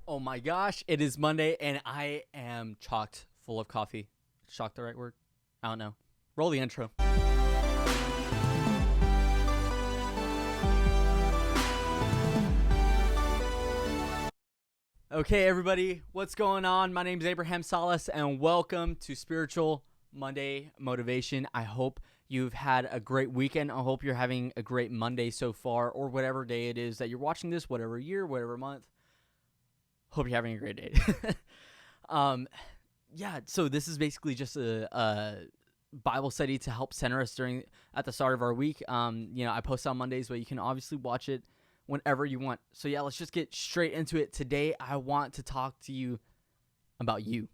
Oh my gosh, it is Monday and I am chocked full of coffee. Chocked the right word? I don't know. Roll the intro. Okay, everybody, what's going on? My name is Abraham Salas and welcome to Spiritual Monday Motivation. I hope you've had a great weekend. I hope you're having a great Monday so far, or whatever day it is that you're watching this, whatever year, whatever month. Hope you're having a great day. So this is basically just a Bible study to help center us at the start of our week. I post on Mondays, but you can obviously watch it whenever you want. So yeah, let's just get straight into it. Today, I want to talk to you about you.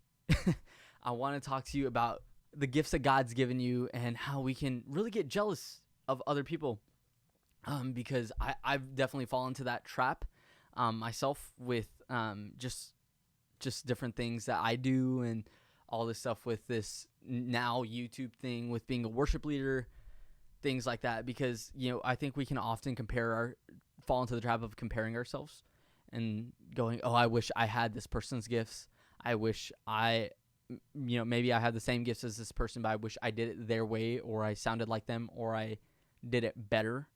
I want to talk to you about the gifts that God's given you and how we can really get jealous of other people. Because I've definitely fallen into that trap myself with just different things that I do and all this stuff with this now YouTube thing with being a worship leader, things like that. Because, I think we can often fall into the trap of comparing ourselves and going, oh, I wish I had this person's gifts. I wish maybe I had the same gifts as this person, but I wish I did it their way, or I sounded like them, or I did it better.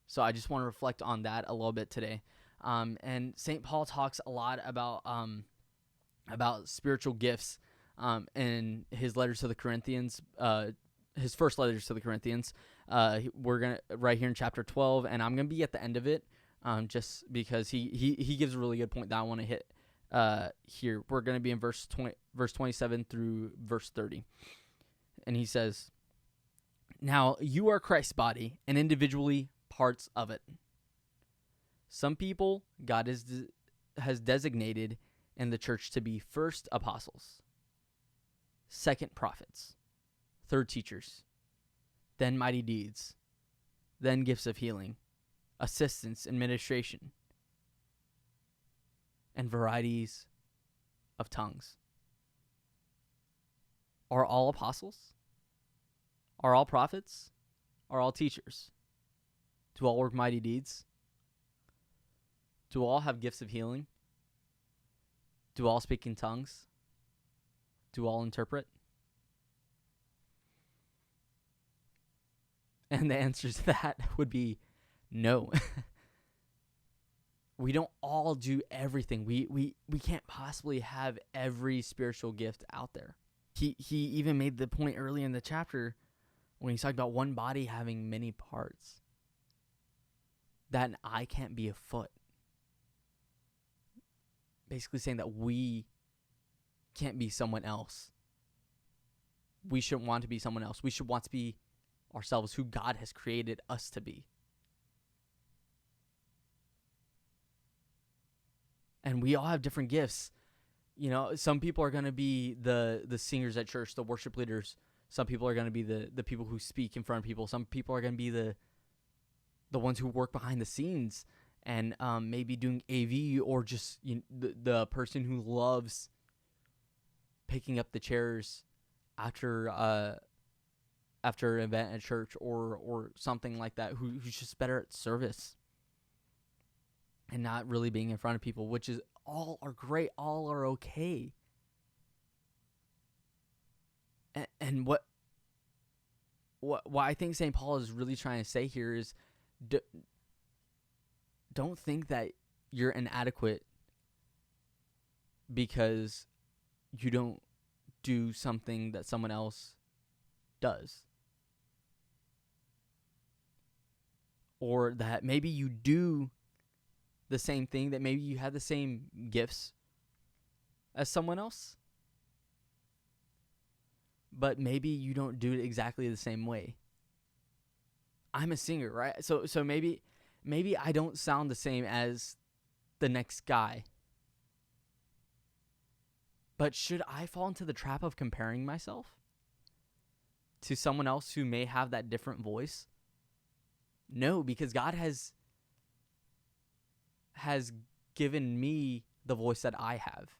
So I just want to reflect on that a little bit today. And St. Paul talks a lot about spiritual gifts in his letters to the Corinthians, his first letters to the Corinthians. We're going to right here in chapter 12, and I'm going to be at the end of it just because he gives a really good point that I want to hit here. We're going to be in verse 27 through verse 30. And he says, "Now you are Christ's body, and individually parts of it. Some people God has designated in the church to be first apostles, second prophets, third teachers, then mighty deeds, then gifts of healing, assistance, administration, and varieties of tongues. Are all apostles? Are all prophets? Are all teachers? Do all work mighty deeds? Do all have gifts of healing? Do all speak in tongues? Do all interpret?" And the answer to that would be no. We don't all do everything. We can't possibly have every spiritual gift out there. He even made the point early in the chapter when he's talking about one body having many parts, that an eye can't be a foot. Basically saying that we can't be someone else. We shouldn't want to be someone else. We should want to be ourselves, who God has created us to be. And we all have different gifts. Some people are going to be the singers at church, the worship leaders. Some people are going to be the people who speak in front of people. Some people are going to be the ones who work behind the scenes and maybe doing AV, or just the person who loves picking up the chairs after an event at church or something like that, who's just better at service and not really being in front of people, which is all are great, all are okay. And what I think St. Paul is really trying to say here is, don't think that you're inadequate because you don't do something that someone else does. Or that maybe you do the same thing, that maybe you have the same gifts as someone else, but maybe you don't do it exactly the same way. I'm a singer, right? So maybe I don't sound the same as the next guy. But should I fall into the trap of comparing myself to someone else who may have that different voice? No, because God has given me the voice that I have.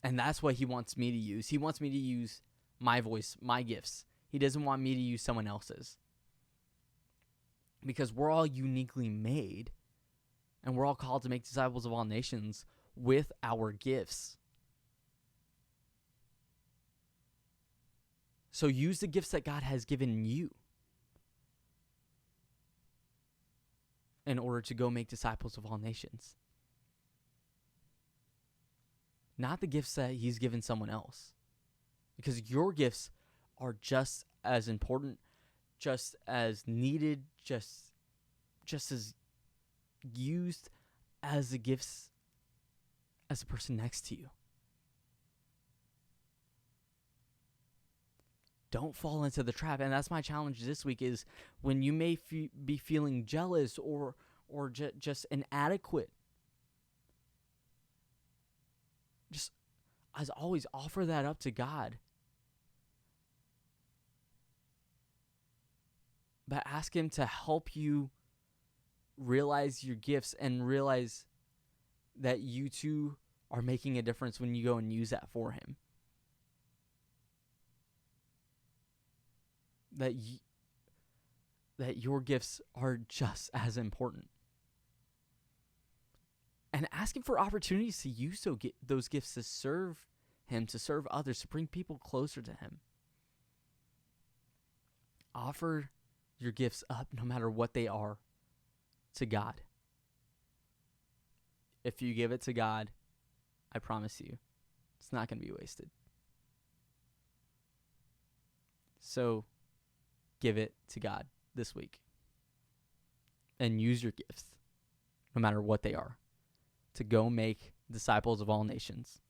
And that's what he wants me to use. He wants me to use my voice, my gifts. He doesn't want me to use someone else's. Because we're all uniquely made. And we're all called to make disciples of all nations with our gifts. So use the gifts that God has given you in order to go make disciples of all nations. Not the gifts that he's given someone else. Because your gifts are just as important, just as needed, just as used as the gifts as the person next to you. Don't fall into the trap. And that's my challenge this week, is when you may be feeling jealous or just inadequate, just, as always, offer that up to God. But ask him to help you realize your gifts and realize that you too are making a difference when you go and use that for him. That your gifts are just as important. And ask him for opportunities to use those gifts to serve him, to serve others, to bring people closer to him. Offer your gifts up, no matter what they are, to God. If you give it to God, I promise you, it's not going to be wasted. So, give it to God this week. And use your gifts, no matter what they are, to go make disciples of all nations.